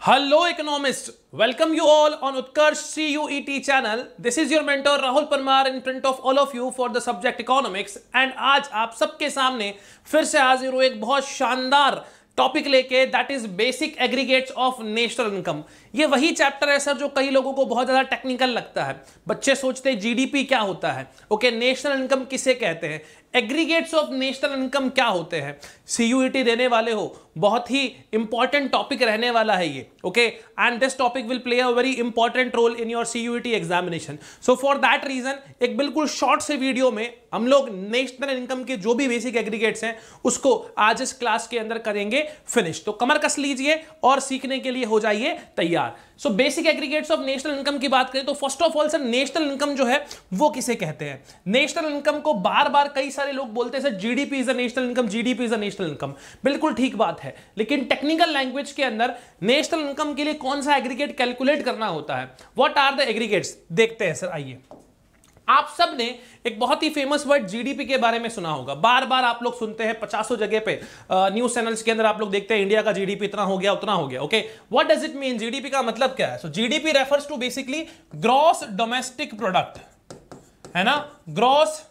Hello economists, welcome you all on Utkarsh CUET channel. This is your mentor Rahul Parmar in front of all of you for the subject economics and आज आप सबके सामने फिर से हाजिर हूँ एक बहुत शानदार टॉपिक लेके, that is basic aggregates of national income. ये वही चैप्टर है सर जो कई लोगों को बहुत ज्यादा टेक्निकल लगता है। बच्चे सोचते हैं जीडीपी क्या होता है, ओके नेशनल इनकम किसे कहते हैं, एग्रीगेट्स ऑफ नेशनल इनकम क्या होते हैं। सीयूईटी देने वाले हो, बहुत ही इंपॉर्टेंट टॉपिक रहने वाला है ये, okay and this topic will play a very important role in your CUET examination. So for that reason एक बिल्कुल शॉर्ट से वीडियो में हम लोग नेशनल इनकम के जो भी बेसिक एग्रीगेट्स हैं उसको आज इस क्लास के अंदर करेंगे फिनिश। तो कमर कस लीजिए और सीखने के लिए हो जाइए तैयार। So basic aggregates of national income की बात करें तो first of all sir national income जो है वो किसे कहते हैं। नेशनल इनकम को बार बार कई सारे लोग बोलते हैं sir GDP is a national income, GDP is a national income. बिल्कुल ठीक बात है, लेकिन टेक्निकल लैंग्वेज के अंदर नेशनल इनकम के लिए कौन सा एग्रीगेट कैलकुलेट करना होता है, व्हाट आर द एग्रीगेट्स, देखते हैं सर। आइए, आप सब ने एक बहुत ही फेमस वर्ड जीडीपी के बारे में सुना होगा, बार बार आप लोग सुनते हैं, 50 जगह पे न्यूज चैनल्स के अंदर आप लोग देखते हैं इंडिया का जीडीपी इतना हो गया उतना हो गया। Okay, what does it mean, GDP का मतलब क्या है। So GDP refers to basically gross domestic product, है ना, ग्रॉस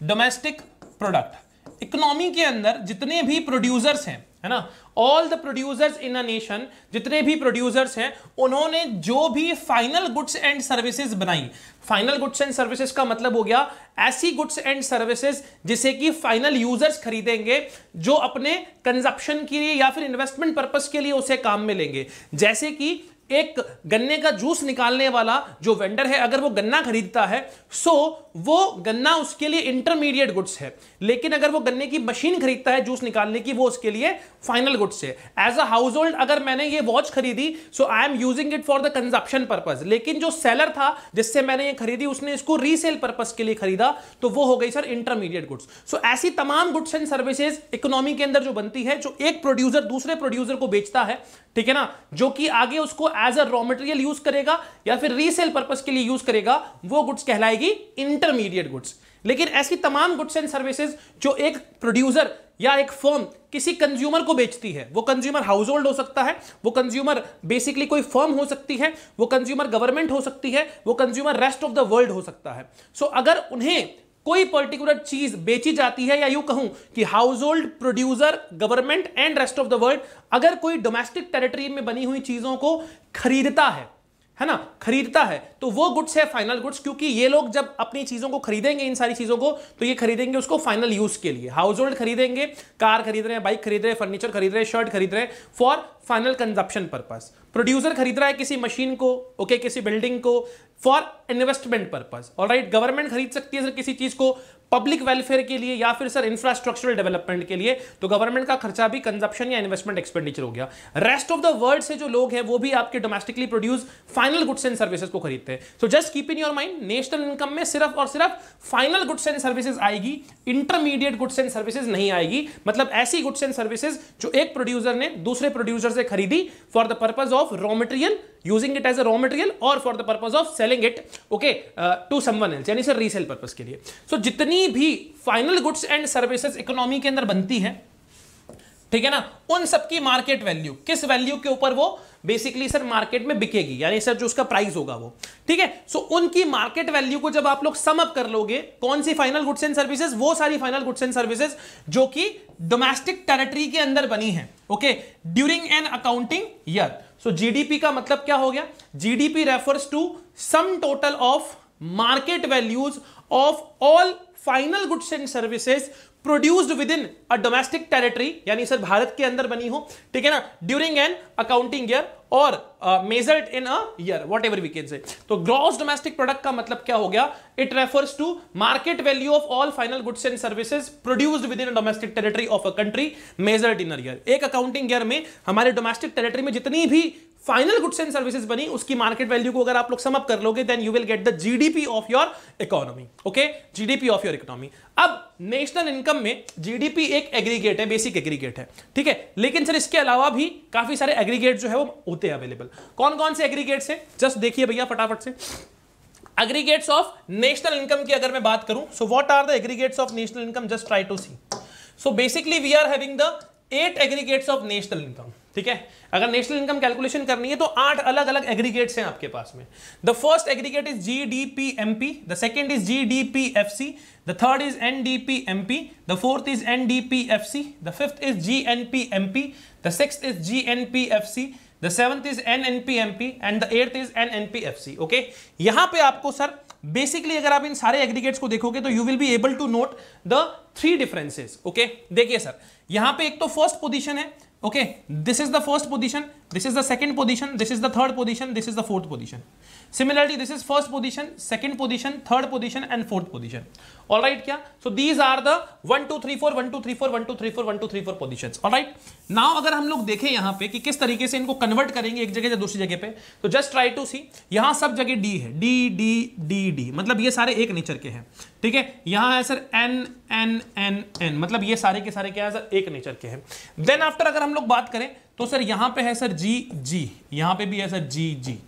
डोमेस्टिक प्रोडक्ट। इकोनॉमी के अंदर जितने भी प्रोड्यूसर्स हैं, है ना, all the producers in a nation, जितने भी प्रोड्यूसर्स हैं उन्होंने जो भी फाइनल गुड्स एंड सर्विसेज बनाई। फाइनल गुड्स एंड सर्विसेज का मतलब हो गया ऐसी गुड्स एंड सर्विसेज जिसे कि फाइनल यूजर्स खरीदेंगे, जो अपने कंजप्शन के लिए या फिर इन्वेस्टमेंट पर्पस के लिए उसे काम में लेंगे। जैसे कि एक गन्ने का जूस निकालने वाला जो वेंडर है, अगर वो गन्ना खरीदता है सो वो गन्ना उसके लिए इंटरमीडिएट गुड्स है, लेकिन अगर वो गन्ने की मशीन खरीदता है जूस निकालने की, वो उसके लिए फाइनल गुड्स है। एज अ हाउस होल्ड अगर मैंने ये वॉच खरीदी so I am using it for the consumption purpose, लेकिन जो सेलर था जिससे मैंने ये खरीदी उसने इसको रीसेल पर्पस के लिए खरीदा, तो वो हो गई सर इंटरमीडिएट गुड्स। सो ऐसी तमाम गुड्स एंड सर्विसेज इकोनॉमी के अंदर जो बनती है, जो एक प्रोड्यूसर दूसरे प्रोड्यूसर को बेचता है, ठीक है ना, जो कि आगे उसको as a raw material use करेगा या फिर रीसेल पर्पस के लिए यूज करेगा, वो गुड्स कहलाएगी इंटरमीडिएट गुड्स। लेकिन ऐसी तमाम गुड्स एंड सर्विसेज जो एक प्रोड्यूसर या एक फर्म किसी कंज्यूमर को बेचती है, वो कंज्यूमर हाउस होल्ड हो सकता है, वो कंज्यूमर बेसिकली कोई फर्म हो सकती है, वो कंज्यूमर गवर्नमेंट हो सकती है, वो consumer rest of the world हो सकता है। सो अगर उन्हें कोई पर्टिकुलर चीज बेची जाती है, या यूं कहूं कि house hold, producer, government and rest of the world अगर कोई डोमेस्टिक टेरिटरी में बनी हुई चीजों को खरीदता है ना, खरीदता है, तो वो गुड्स है फाइनल गुड्स, क्योंकि ये लोग जब अपनी चीजों को खरीदेंगे, इन सारी चीजों को, तो ये खरीदेंगे उसको फाइनल यूज के लिए। हाउस होल्ड खरीदेंगे, कार खरीद रहे हैं, बाइक खरीद रहे हैं, फर्नीचर खरीद रहे हैं, शर्ट खरीद रहे हैं for final consumption purpose. Producer खरीद रहा है किसी मशीन को, ओके, किसी बिल्डिंग को for investment purpose. Alright, government खरीद सकती है सर किसी चीज को पब्लिक वेलफेयर के लिए या फिर सर इंफ्रास्ट्रक्चरल डेवलपमेंट के लिए, तो गवर्नमेंट का खर्चा भी कंजप्शन या इन्वेस्टमेंट एक्सपेंडिचर हो गया। रेस्ट ऑफ द वर्ल्ड से जो लोग हैं वो भी आपके domestically produce final goods and services को खरीदते हैं। So just keep in your mind, national income में सिर्फ और सिर्फ फाइनल गुड्स एंड सर्विसेज आएगी, इंटरमीडिएट गुड्स एंड सर्विसेज नहीं आएगी। मतलब ऐसी गुड्स एंड सर्विसेज जो एक प्रोड्यूसर ने दूसरे प्रोड्यूसर से खरीदी for the purpose of raw material, using it as a raw material, और for the purpose of selling it, okay, to someone else, यानी सर रीसेल पर्पस के लिए। सो जितनी भी final goods and services economy के अंदर बनती है, ठीक है ना, उन सबकी मार्केट वैल्यू, किस वैल्यू के ऊपर वो बेसिकली सर मार्केट में बिकेगी, यानी सर जो उसका प्राइस होगा वो, ठीक है। सो उनकी मार्केट वैल्यू को जब आप लोग सम अप कर लोगे, कौन सी फाइनल गुड्स एंड सर्विसेज, वो सारी फाइनल गुड्स एंड सर्विसेज जो कि डोमेस्टिक टेरिटरी के अंदर बनी है, okay, during an accounting year. So GDP का मतलब क्या हो गया, GDP refers to sum total of market values of all final goods and services produced within a domestic territory, यानी सर भारत के अंदर बनी हो, ठीक है ना, ड्यूरिंग एन अकाउंटिंग ईयर और measured in a year, whatever we can say. तो ग्रॉस डोमेस्टिक प्रोडक्ट का मतलब क्या हो गया, it refers to market value of all final goods and services produced within a domestic territory of a country measured in a year. एक accounting year में हमारे domestic territory में जितनी भी फाइनल गुड्स एंड सर्विसेज बनी, उसकी market value को अगर आप लोग सम अप कर लोगे, then you will get the GDP of your economy, okay, GDP of your economy. अब नेशनल इनकम में जीडीपी एक एग्रीगेट है, बेसिक एग्रीगेट है, ठीक है, लेकिन सर इसके अलावा भी काफी सारे एग्रीगेट जो है वो होते हैं अवेलेबल। कौन कौन से एग्रीगेट्स हैं, जस्ट देखिए भैया फटाफट से। एग्रीगेट्स ऑफ नेशनल इनकम की अगर मैं बात करूं, so what are the aggregates of national income, just try to see. So basically we are having the 8 aggregates of national income, ठीक है। अगर नेशनल इनकम कैलकुलेशन करनी है तो 8 अलग अलग एग्रीगेट्स हैं आपके पास में। The first aggregate is GDPMP, the second is GDPFC, the third is NDPMP, the fourth is NDPFC, the fifth is GNPMP, the sixth is GNPFC, the seventh is NNPMP and the eighth is NNPFC। Okay, यहां पे आपको sir basically अगर आप इन सारे aggregates को देखोगे तो you will be able to note the 3 differences. Okay, देखिए सर, यहां पे एक तो फर्स्ट पोजीशन है, okay, this is the first position, this is the second position, this is the third position, this is the fourth position. Similarly, this is first position, second position, third position and fourth position. All right, क्या? So these are the 1 2 3 4 1 2 3 4 1 2 3 4 1 2 3 4 positions. All right. Now अगर हम लोग देखें यहाँ पे कि किस तरीके से इनको कन्वर्ट करेंगे एक जगह से दूसरी जगह पे, तो जस्ट ट्राई टू सी, यहाँ सब जगह D है, D D D D, मतलब ये सारे एक नेचर के हैं, ठीक है। यहाँ है sir N N N N, मतलब ये सारे के सारे क्या है सर, एक नेचर के हैं। देन आफ्टर अगर हम लोग बात करें तो सर यहाँ पे है सर G G, यहाँ पे भी है सर G G।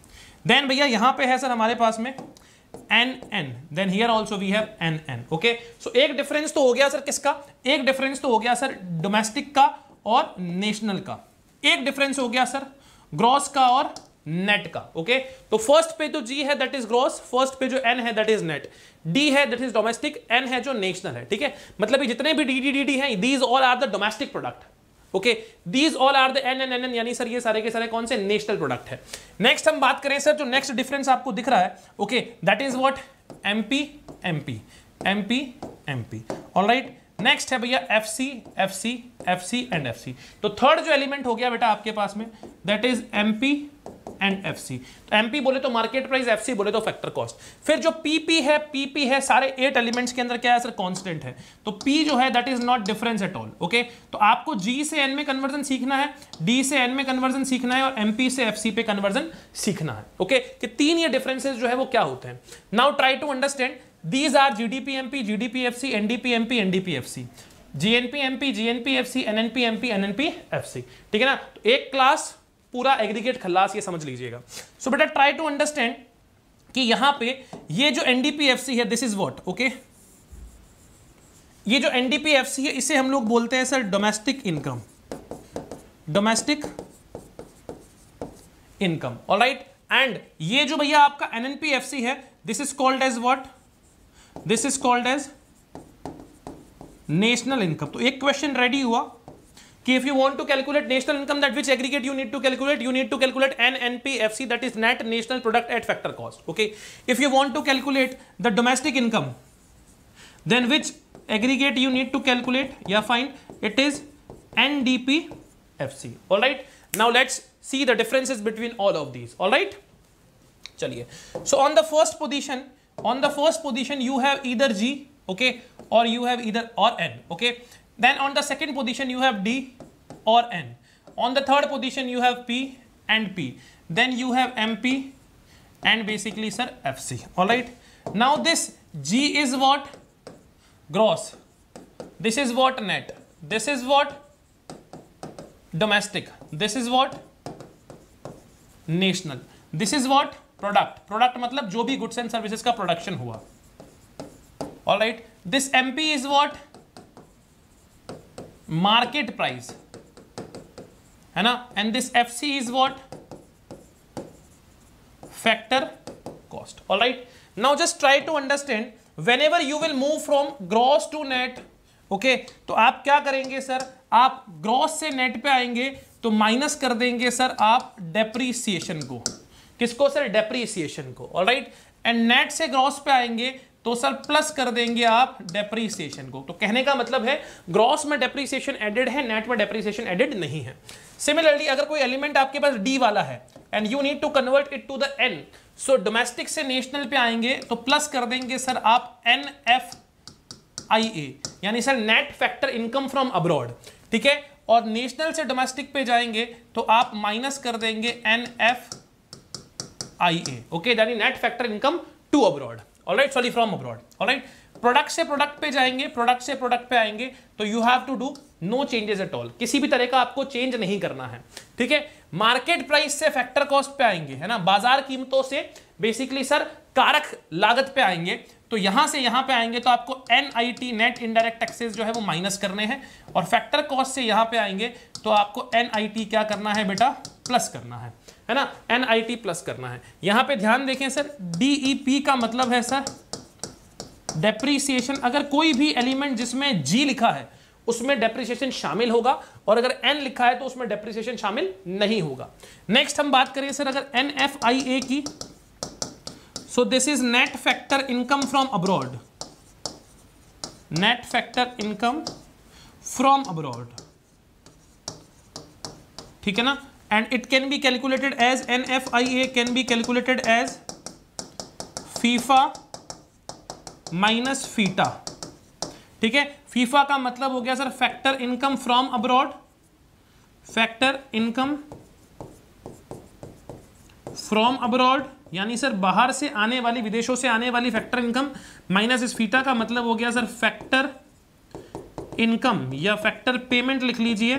देन भैया यहां पे है सर हमारे पास में NN, then here also we have NN। Okay, so एक डिफरेंस तो हो गया सर किसका, एक डिफरेंस तो हो गया सर डोमेस्टिक का और नेशनल का, एक डिफरेंस हो गया सर ग्रॉस का और नेट का। ओके, तो फर्स्ट पे जो G है दैट इज ग्रॉस, फर्स्ट पे जो N है दैट इज नेट, D है दैट इज डोमेस्टिक, N है जो नेशनल है, ठीक है। मतलब ये जितने भी DDDD हैं, these all are the domestic product. Okay, these all are the NNN, यानी सर ये सारे के सारे कौन से, नेशनल प्रोडक्ट है। नेक्स्ट हम बात करें सर, जो नेक्स्ट डिफरेंस आपको दिख रहा है, okay, that is what, MP MP MP MP। Alright, next है भैया FC FC FC and FC। तो थर्ड जो एलिमेंट हो गया बेटा आपके पास में that is MP and FC। तो MP बोले तो मार्केट प्राइस, FC बोले तो फैक्टर कॉस्ट। फिर जो PP है सारे 8 एलिमेंट्स के अंदर क्या है सर, कांस्टेंट है। तो P जो है that is not difference at all. Okay, तो आपको G से N में कन्वर्जन सीखना है, D से N में कन्वर्जन सीखना है और MP से FC पे कन्वर्जन सीखना है। ओके, कि 3 ये डिफरेंसेस जो है वो क्या होते हैं। Now try to understand, these are GDPMP GDPFC NDPMP NDPFC, GNPMP GNPFC NNPMP NNPFC, ठीक है ना। तो एक क्लास पूरा एग्रीगेट खल्लास, ये समझ लीजिएगा। सो बेटा ट्राई टू अंडरस्टैंड कि यहां पे ये जो NDPFC है दिस इज व्हाट, ओके, ये जो NDPFC है इसे हम लोग बोलते हैं sir domestic income, domestic income. Alright, and ये जो भैया आपका NNPFC है this is called as what, this is called as national income. तो एक क्वेश्चन रेडी हुआ कि if you want to calculate national income, that which aggregate you need to calculate? You need to calculate NNPFC, that is net national product at factor cost. Okay, if you want to calculate the domestic income, then which aggregate you need to calculate? Yeah, fine, it is NDPFC. all right, now let's see the differences between all of these. all right, chaliye, so on the first position you have either G, okay, or you have either or N. Okay, then on the second position you have D or N, on the third position you have P and P, then you have MP and basically sir FC. all right, now this G is what, gross, this is what net, this is what domestic, this is what national, this is what product, product मतलब जो भी goods and services का production हुआ। all right, this MP is what, market price है ना, and this FC is what, factor cost. Alright, now just try to understand, whenever you will move from gross to net, okay, तो आप क्या करेंगे sir, आप gross से net पे आएंगे तो माइनस कर देंगे सर आप डेप्रीसिएशन को, किसको सर, डेप्रीसिएशन को। ऑलराइट, एंड नेट से ग्रॉस पे आएंगे तो सर प्लस कर देंगे आप डेप्रीसिएशन को। तो कहने का मतलब है ग्रॉस में डेप्रीसिएशन एडेड है, नेट में डेप्रीसिएशन एडेड नहीं है। सिमिलरली अगर कोई एलिमेंट आपके पास D वाला है and you need to convert it to the N, so domestic से नेशनल पे आएंगे तो प्लस कर देंगे सर आप NFIA, यानी sir net factor income from abroad, ठीक है, और नेशनल से डोमेस्टिक पे जाएंगे तो आप माइनस कर देंगे NFIA, ओके, यानी net factor income to abroad. Alright, sorry from abroad. Alright, product से प्रोडक्ट पे जाएंगे, प्रोडक्ट से प्रोडक्ट पे आएंगे तो you have to do no changes at all, किसी भी तरह का आपको चेंज नहीं करना है, ठीक है। मार्केट प्राइस से फैक्टर कॉस्ट पे आएंगे, है ना, बाजार कीमतों से बेसिकली सर कारक लागत पे आएंगे तो यहां से यहां पे आएंगे तो आपको NIT नेट इनडायरेक्ट टैक्सेस जो है वो माइनस करने हैं, और फैक्टर कॉस्ट से यहां पे आएंगे तो आपको NIT क्या करना है बेटा, प्लस करना है ना, NIT प्लस करना है। यहां पे ध्यान देखें सर, DEP का मतलब है सर डेप्रीसिएशन। अगर कोई भी एलिमेंट जिसमें G लिखा है उसमें डेप्रिसिएशन शामिल होगा, और अगर N लिखा है तो उसमें डेप्रिसिएशन शामिल नहीं होगा। नेक्स्ट हम बात करें सर अगर NFIA की, so this is net factor income from abroad, net factor income from abroad, ठीक है ना, and it can be calculated as NFIA can be calculated as FIFA minus FITA, ठीक है। फीफा का मतलब हो गया sir factor income from abroad, factor income from abroad यानी सर बाहर से आने वाली, विदेशों से आने वाली फैक्टर इनकम, माइनस इस फीटा का मतलब हो गया सर फैक्टर इनकम या फैक्टर पेमेंट लिख लीजिए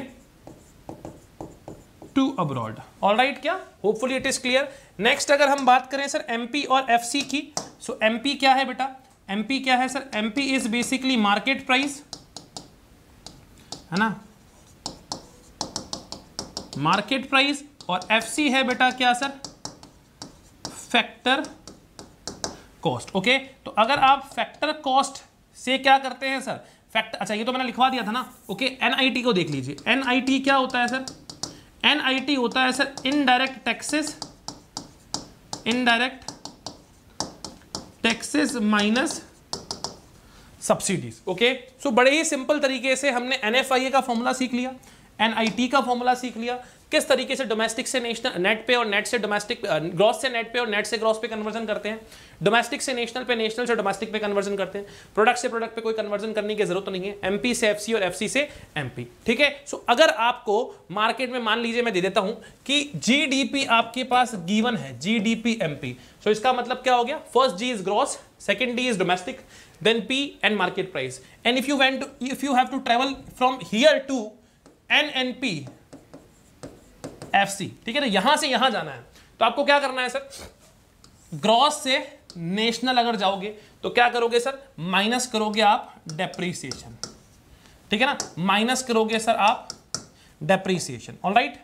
टू अब्रॉड। ऑलराइट, क्या hopefully it is clear. Next अगर हम बात करें सर MP और FC की, सो MP क्या है बेटा, MP क्या है sir, MP is basically market price, है ना, मार्केट प्राइस, और FC है बेटा क्या सर, फैक्टर कॉस्ट। ओके, तो अगर आप फैक्टर कॉस्ट से क्या करते हैं सर, फैक्टर, अच्छा ये तो मैंने लिखवा दिया था ना। ओके, NIT को देख लीजिए, NIT क्या होता है सर, NIT होता है sir indirect taxes, indirect taxes minus subsidies. Okay, so बड़े ही सिंपल तरीके से हमने NFIA का फॉर्मूला सीख लिया, NIT का फॉर्मूला सीख लिया, किस तरीके से डोमेस्टिक से नेशनल नेट पे और नेट से डोमेस्टिक, ग्रॉस से नेट पे और नेट से ग्रॉस पे कन्वर्जन करते हैं, डोमेस्टिक से नेशनल पे, नेशनल से डोमेस्टिक पे कन्वर्जन करते हैं, प्रोडक्ट से प्रोडक्ट पे कोई कन्वर्जन करने की जरूरत नहीं है, MP से FC और FC से MP, ठीक है। सो अगर आपको मार्केट में मान लीजिए मैं दे देता हूं कि GDP आपके पास गिवन है, GDP MP, सो इसका मतलब क्या हो गया, first G is gross, second D is domestic, then P and market price, and if you have to travel from here to NNP FC, ठीक है ना, यहां से यहां जाना है तो आपको क्या करना है सर, ग्रॉस से नेशनल अगर जाओगे तो क्या करोगे सर, माइनस करोगे आप डेप्रीसिएशन, ठीक है ना, माइनस करोगे सर आप डेप्रीसिएशन। ऑलराइट,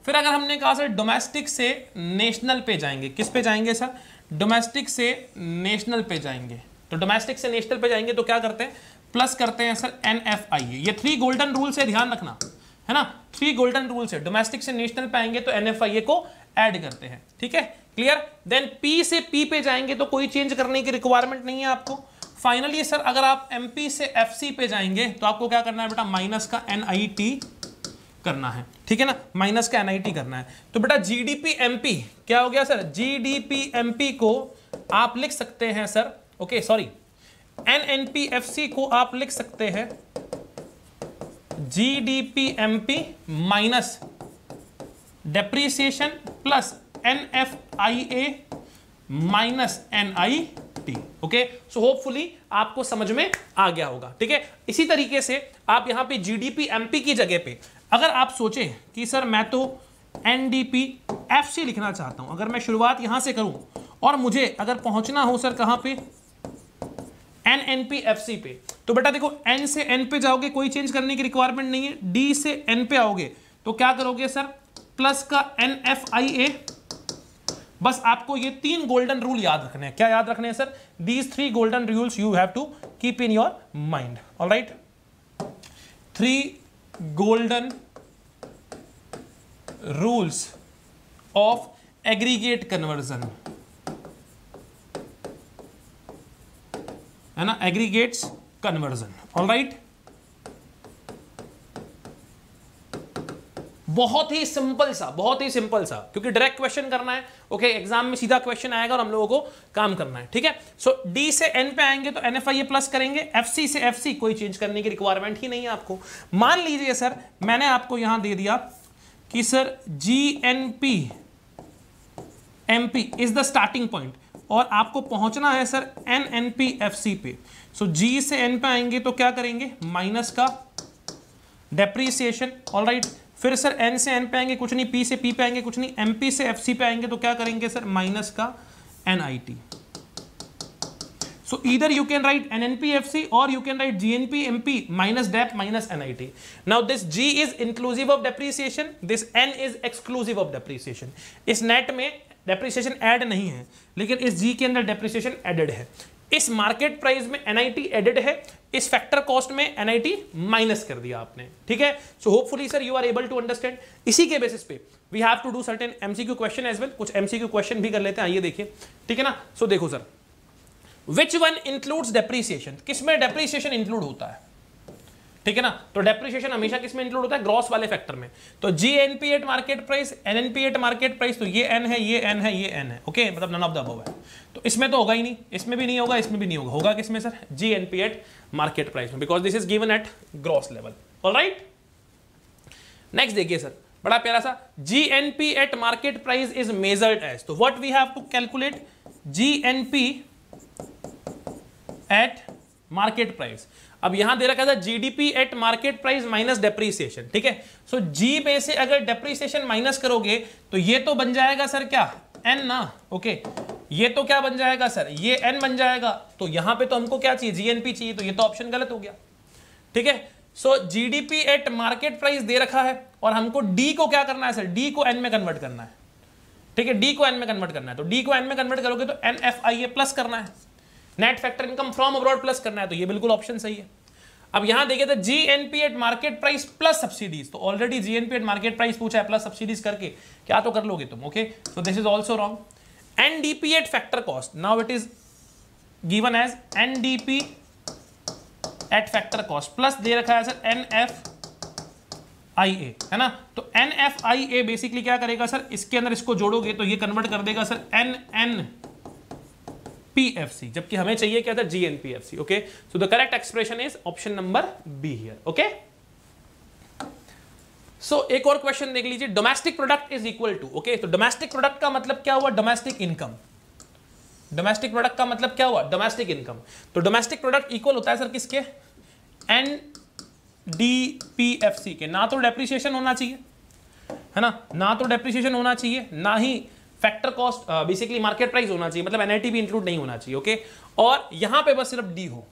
फिर अगर हमने कहा सर डोमेस्टिक से नेशनल पे जाएंगे, किस पे जाएंगे सर, डोमेस्टिक से नेशनल पे जाएंगे, तो डोमेस्टिक से नेशनल पे जाएंगे तो क्या करते हैं, प्लस करते हैं सर NFIA। ये 3 गोल्डन रूल से ध्यान रखना है ना, 3 गोल्डन रूल से डोमेस्टिक से नेशनल पे आएंगे तो NFIA को ऐड करते हैं, ठीक है, क्लियर। देन P से P पे जाएंगे तो कोई चेंज करने की रिक्वायरमेंट नहीं है आपको। फाइनली सर अगर आप MP से FC पे जाएंगे तो आपको क्या करना है बेटा, माइनस का NIT करना है, ठीक है ना, माइनस का NIT करना है। तो बेटा GDP MP क्या हो गया सर, GDP MP को आप लिख सकते हैं sir, okay sorry, NNP FC को आप लिख सकते हैं GDP MP minus depreciation plus NFIA minus NIT। Okay, so hopefully आपको समझ में आ गया होगा, ठीक है। इसी तरीके से आप यहां पे GDP MP की जगह पे अगर आप सोचें कि सर मैं तो NDP FC लिखना चाहता हूं, अगर मैं शुरुआत यहां से करूं और मुझे अगर पहुंचना हो सर कहां पे, NNP FC पे, तो बेटा देखो N से N पे जाओगे कोई चेंज करने की रिक्वायरमेंट नहीं है, D से N पे आओगे तो क्या करोगे सर, प्लस का NFIA। बस आपको ये 3 गोल्डन रूल याद रखने हैं। क्या याद रखने हैं sir, these 3 golden rules you have to keep in your mind. Alright, 3 golden rules of aggregate conversion, है ना, एग्रीगेट्स कन्वर्जन। ऑलराइट, बहुत ही सिंपल सा, बहुत ही सिंपल सा, क्योंकि डायरेक्ट क्वेश्चन करना है। ओके, एग्जाम में सीधा क्वेश्चन आएगा और हम लोगों को काम करना है, ठीक है। सो डी से एन पे आएंगे तो NFIA प्लस करेंगे, FC से FC कोई चेंज करने की रिक्वायरमेंट ही नहीं है आपको। मान लीजिए सर मैंने आपको यहां दे दिया कि sir GNP MP is the starting point और आपको पहुंचना है सर NNP FC पे। सो G से N पे आएंगे तो क्या करेंगे, माइनस का डेप्रीसिएशन। ऑलराइट, फिर सर N से N पे आएंगे कुछ नहीं, P से P पे आएंगे कुछ नहीं, MP से FC पे आएंगे तो क्या करेंगे सर, माइनस का NIT। So either you can write NNPFC or you can write GNP MP minus DEP minus NIT. Now this G is inclusive of depreciation, this N is exclusive of depreciation. इस net में depreciation add नहीं है, लेकिन इस G के अंदर depreciation added है. इस मार्केट प्राइस में NIT एडेड है, इस फैक्टर कॉस्ट में NIT माइनस कर दिया आपने. ठीक है. So hopefully sir you are able to understand. इसी के बेसिस पे we have to do certain MCQ question as well. कुछ MCQ क्वेश्चन भी कर लेते हैं. आइए देखिए. ठीक है ना. सो देखो sir, which one includes depreciation, किसमें डेप्रीसिएशन इंक्लूड होता है. ठीक है ना. तो डेप्रीसिएशन हमेशा किसमें इंक्लूड होता है, ग्रॉस वाले फैक्टर में. तो GNP at market price, NNP at market price, तो ये N है, ये N है, ये N है. ओके, मतलब नन ऑफ द अबव है. तो इसमें तो होगा ही नहीं, इसमें भी नहीं होगा, इसमें भी नहीं होगा. होगा किसमें sir, GNP at market price में, because this is given at gross level. Alright. Next देखिए सर, बड़ा प्यारा सा, GNP at market price is measured as. तो what we have to calculate, GNP at market price. अब यहां दे रखा था GDP at market price minus depreciation. ठीक है. सो G में से अगर डेप्रीसिएशन माइनस करोगे तो ये तो बन जाएगा सर क्या, N ना. ओके, ये तो क्या बन जाएगा सर, ये N बन जाएगा. तो यहां पे तो हमको क्या चाहिए, GNP चाहिए, तो ये तो ऑप्शन गलत हो गया. ठीक है. सो GDP एट मार्केट प्राइस दे रखा है और हमको D को क्या करना है सर, D को N में कन्वर्ट करना है. ठीक है, D को N में कन्वर्ट करना है. तो D को N में कन्वर्ट करोगे तो NFIA प्लस करना है, net factor income from abroad plus करना है. तो ये बिल्कुल ऑप्शन सही है. अब यहां देखिए तो GNP at market price plus subsidies. तो already GNP at market price पूछा है, प्लस सब्सिडीज करके क्या तो कर लोगे तुम. Okay, so this is also wrong. NDP at factor cost, now it is given as NDP at factor cost plus दे रखा है सर NFIA, है ना. तो NFIA बेसिकली क्या करेगा सर, इसके अंदर इसको जोड़ोगे तो ये कन्वर्ट कर देगा सर NNPFC, जबकि हमें चाहिए क्या था, GNPFC. Okay, so the correct expression is option number B here. Okay. So एक और क्वेश्चन देख लीजिए, domestic product is equal to. Okay, तो डोमेस्टिक प्रोडक्ट का मतलब क्या हुआ, डोमेस्टिक इनकम. डोमेस्टिक प्रोडक्ट का मतलब क्या हुआ, डोमेस्टिक इनकम. तो डोमेस्टिक प्रोडक्ट इक्वल होता है सर किसके, NDPFC के. ना तो डेप्रिसिएशन होना चाहिए, है ना, ना तो डेप्रिसिएशन होना चाहिए, ना ही factor cost basically market price होना चाहिए, मतलब NIT भी इंक्लूड नहीं होना चाहिए. ओके, और यहां पे बस सिर्फ D हो.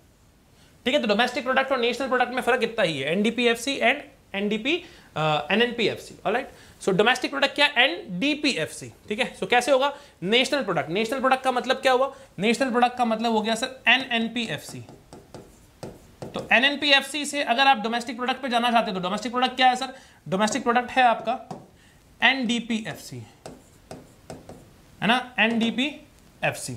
ठीक है. तो डोमेस्टिक प्रोडक्ट और नेशनल प्रोडक्ट में फर्क इतना ही है, NDPFC and NNPFC. Alright. So domestic product क्या, NDPFC. ठीक है. सो कैसे होगा, नेशनल प्रोडक्ट. नेशनल प्रोडक्ट का मतलब क्या हुआ, नेशनल प्रोडक्ट का मतलब हो गया सर NNPFC. तो NNPFC से अगर आप डोमेस्टिक प्रोडक्ट पे जाना चाहते हो तो डोमेस्टिक प्रोडक्ट क्या है सर, डोमेस्टिक प्रोडक्ट है आपका NDPFC, है ना, NDPFC.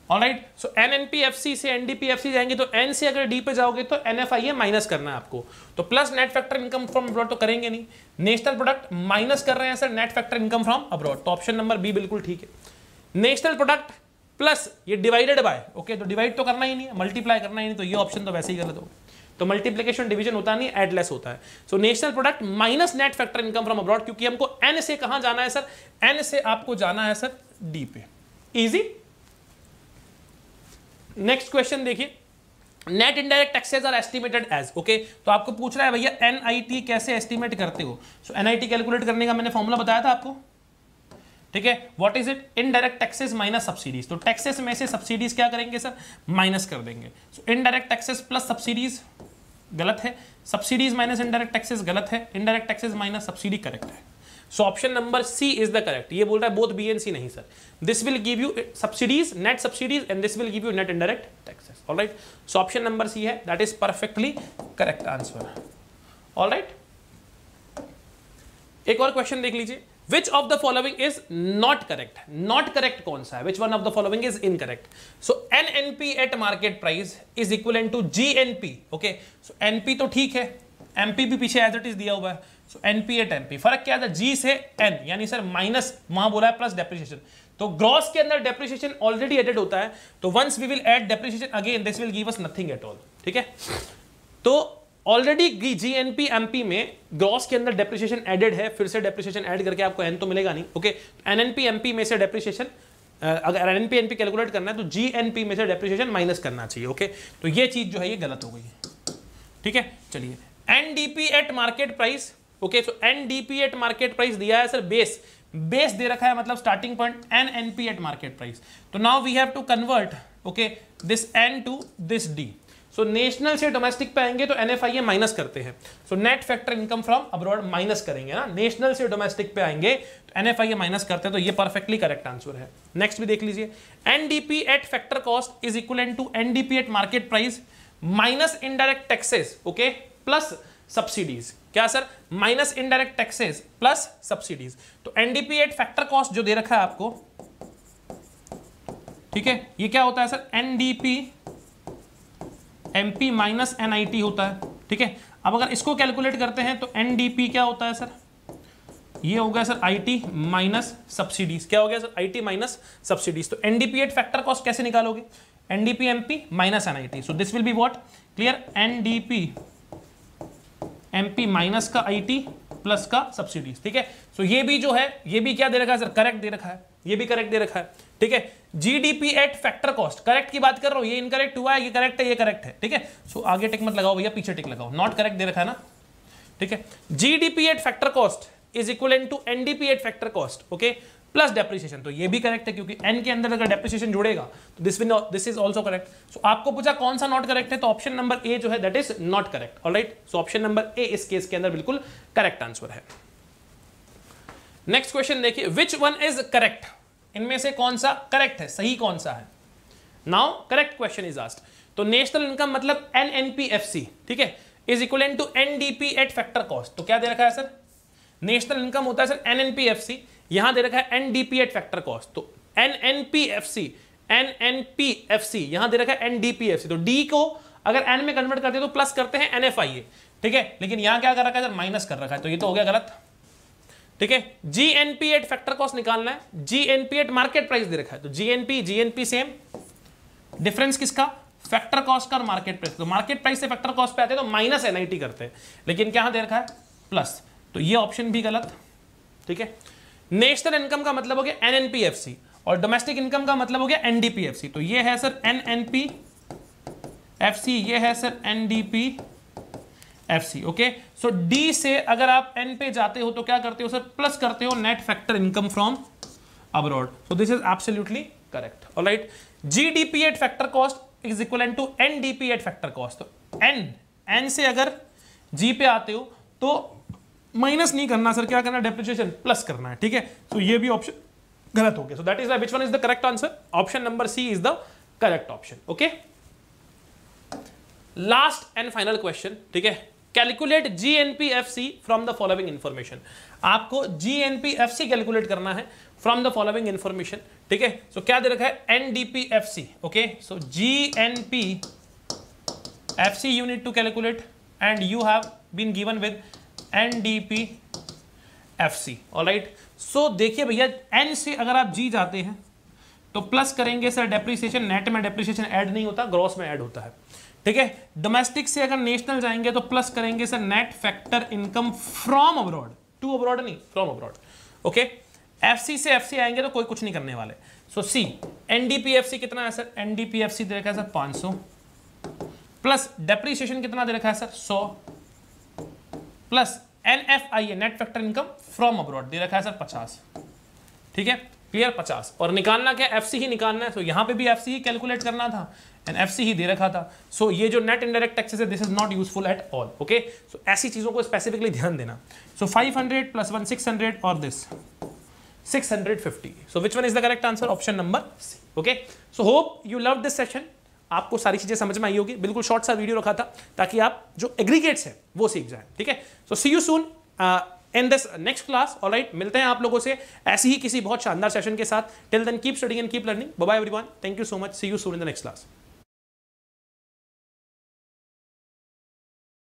ऑलराइट. सो NNPFC से NDPFC जाएंगे तो N से अगर D पे जाओगे तो NFIA माइनस करना है आपको. तो plus net factor income from abroad तो करेंगे नहीं, नेशनल प्रोडक्ट माइनस कर रहे हैं sir net factor income from abroad. तो ऑप्शन नंबर बी बिल्कुल ठीक है. नेशनल प्रोडक्ट प्लस ये डिवाइडेड बाय. ओके, तो डिवाइड तो करना ही नहीं है, मल्टीप्लाई करना ही नहीं, तो ये ऑप्शन तो वैसे ही गलत होगा. तो मल्टीप्लिकेशन डिवीजन होता नहीं, एड लेस होता है. So national product minus net factor income from abroad, क्योंकि हमको N से कहां जाना है सर, N से आपको जाना है सर D पे. इजी. नेक्स्ट क्वेश्चन देखिए, net indirect taxes are estimated as. Okay, तो आपको पूछ रहा है भैया NIT कैसे एस्टिमेट करते हो. सो NIT कैलकुलेट करने का मैंने फॉर्मूला बताया था आपको. ठीक है. What is it, indirect taxes minus subsidies. तो टैक्सेस में से सब्सिडीज क्या करेंगे सर, माइनस कर देंगे. So indirect taxes plus subsidies गलत है, सब्सिडीज माइनस इनडायरेक्ट टैक्सेस गलत है, indirect taxes minus subsidy correct है. So option number C is the correct. ये बोल रहा है बोथ बी एंड सी नहीं sir, this will give you subsidies, net subsidies, and this will give you net indirect taxes. Alright. So option number C है, that is perfectly correct answer. Alright. एक और question देख लीजिए, Which of the following is not correct? Not correct कौन सा है? Which one of the following is incorrect? So NNP at market price is equivalent to GNP. Okay, so NP तो ठीक है, MP भी पीछे as it is दिया हुआ है. So NP at MP फर्क क्या था, G से N, यानी सर माइनस वहां बोला है प्लस डेप्रिसिएशन. तो ग्रॉस के अंदर डेप्रिसिएशन ऑलरेडी एडेड होता है, तो once we will add depreciation again this will give us nothing at all. ठीक है. तो ऑलरेडी GNP MP में ग्रॉस के अंदर डेप्रिसिएशन एडेड है, फिर से डेप्रिसिएशन ऐड करके आपको N तो मिलेगा नहीं. ओके, NNP MP में से डेप्रिसिएशन अगर NNP NP कैलकुलेट करना है तो GNP में से डेप्रिसिएशन माइनस करना चाहिए. ओके, तो ये चीज जो है ये गलत हो गई है. ठीक है. चलिए, NDP at market price. Okay, so NDP at market price दिया है सर बेस बेस दे रखा है मतलब starting point NNP at market price. तो now we have to convert okay this N to this D। So national से domestic पे आएंगे तो NFIA माइनस करते हैं, so net factor income from abroad minus करेंगे ना, नेशनल से डोमेस्टिक पे आएंगे तो NFIA माइनस करते हैं, तो ये परफेक्टली करेक्ट आंसर है। नेक्स्ट भी देख लीजिए, NDP at factor cost is equal to NDP at market price minus indirect taxes okay plus subsidies. क्या sir? Minus indirect taxes plus subsidies. तो NDP एट फैक्टर कॉस्ट जो दे रखा है आपको, ठीक है, ये क्या होता है sir? NDP MP minus NIT होता है, ठीक है। अब अगर इसको कैलकुलेट करते हैं तो NDP क्या होता है सर? ये हो गया सर IT माइनस सब्सिडीज। क्या हो गया सर? IT minus subsidies. तो NDP एट फैक्टर कॉस्ट कैसे निकालोगे? NDP MP minus NIT, so this will be what? Clear? NDP MP minus का IT प्लस का सब्सिडीज, ठीक है। सो ये भी जो है, ये भी क्या दे रखा है सर? करेक्ट दे रखा है, ये भी करेक्ट दे रखा है, ठीक है। GDP at factor cost, correct की बात कर रहा हूं, ये इनकरेक्ट हुआ है, ये करेक्ट है, ये करेक्ट है, ठीक है। सो आगे टिक मत लगाओ भैया, पीछे टिक लगाओ, नॉट करेक्ट दे रखा है ना, ठीक है। GDP at factor cost is equal to NDP at factor cost okay plus depreciation. तो ये भी करेक्ट है क्योंकि N के अंदर अगर डेप्रिसिएशन जुड़ेगा तो दिस इज ऑल्सो करेक्ट। सो आपको पूछा कौन सा नॉट करेक्ट है, तो ऑप्शन नंबर ए जो है that is not correct. Alright, so option number A इस केस के अंदर बिल्कुल करेक्ट आंसर है। नेक्स्ट क्वेश्चन देखिए, विच वन इज करेक्ट? इनमें से कौन सा करेक्ट है, सही कौन सा है? Now correct question is asked. तो नेशनल इनकम मतलब NNPFC, ठीक है, is equal to NDP at factor cost. तो क्या दे रखा है सर? नेशनल इनकम होता है सर NNPFC, यहां दे रखा है NDP एट फैक्टर कॉस्ट। तो NNPFC यहां दे रखा है NDPFC। तो D को अगर N में कन्वर्ट करते हैं तो प्लस करते हैं NFIA, ठीक है, लेकिन यहां क्या कर रखा है सर? माइनस कर रखा है, तो ये तो हो गया गलत, ठीक है। GNP एट फैक्टर कॉस्ट निकालना है, GNP एट मार्केट प्राइस दे रखा है, तो GNP सेम, डिफरेंस किसका? फैक्टर कॉस्ट का और मार्केट प्राइस। तो मार्केट प्राइस से फैक्टर कॉस्ट पे आते हैं तो माइनस NIT करते हैं, लेकिन क्या दे रखा है? प्लस। तो ये ऑप्शन भी गलत, ठीक है। नेशनल इनकम का मतलब हो गया NNPFC और डोमेस्टिक इनकम का मतलब हो गया NDPFC। तो ये है सर NNPFC, ये है सर NDPFC ओके। सो D से अगर आप N पे जाते हो तो क्या करते हो सर? प्लस करते हो net factor income from abroad. So this is absolutely correct. All right, GDP at factor cost is equal to NDP at factor cost. तो N से अगर G पे आते हो तो माइनस नहीं करना सर, क्या करना? डेप्रिसिएशन प्लस करना है, ठीक है। तो ये भी ऑप्शन गलत हो गया। So that is which one is the correct answer? Option number C is the correct option okay. Last and final question, ठीक है। Calculate GNPFC from the following information. आपको GNPFC कैलकुलेट करना है फ्रॉम द फॉलोइंग इंफॉर्मेशन, ठीक है। सो क्या दे रखा है? NDPFC okay. So GNPFC you need to calculate and you have been given with NDPFC। Alright, so देखिए भैया, N से अगर आप G जाते हैं तो प्लस करेंगे सर डेप्रिसिएशन, नेट में डेप्रिसिएशन ऐड नहीं होता, ग्रॉस में ऐड होता है, ठीक है। डोमेस्टिक से अगर नेशनल जाएंगे तो प्लस करेंगे sir net factor income from abroad, to abroad नहीं, फ्रॉम अब्रॉड ओके। FC से FC आएंगे तो कोई कुछ नहीं करने वाले। सो C NDPFC कितना है सर? NDPFC दे रखा है सर 500 प्लस डेप्रिसिएशन कितना दे रखा है sir? 100 plus NFIA net factor income from abroad दे रखा है सर 50, ठीक है, क्लियर 50। और निकालना क्या? FC ही निकालना है। तो यहां पे भी FC ही कैलकुलेट करना था एंड FC ही दे रखा था। सो ये जो नेट इनडायरेक्ट टैक्सेस है this is not useful at all okay. So ऐसी चीजों को स्पेसिफिकली ध्यान देना। सो 500 प्लस 1 600 और this 650। So which one is the correct answer? Option number C okay. So hope you love this session, आपको सारी चीजें समझ में आई होगी। बिल्कुल शॉर्ट सा वीडियो रखा था ताकि आप जो एग्रीगेट्स है वो सीख जाएं, ठीक है। So see you soon in this next class. Alright, मिलते हैं आप लोगों से ऐसी ही किसी बहुत शानदार सेशन के साथ। Till then keep studying and keep learning. Bye bye everyone, thank you so much, see you soon in the next class.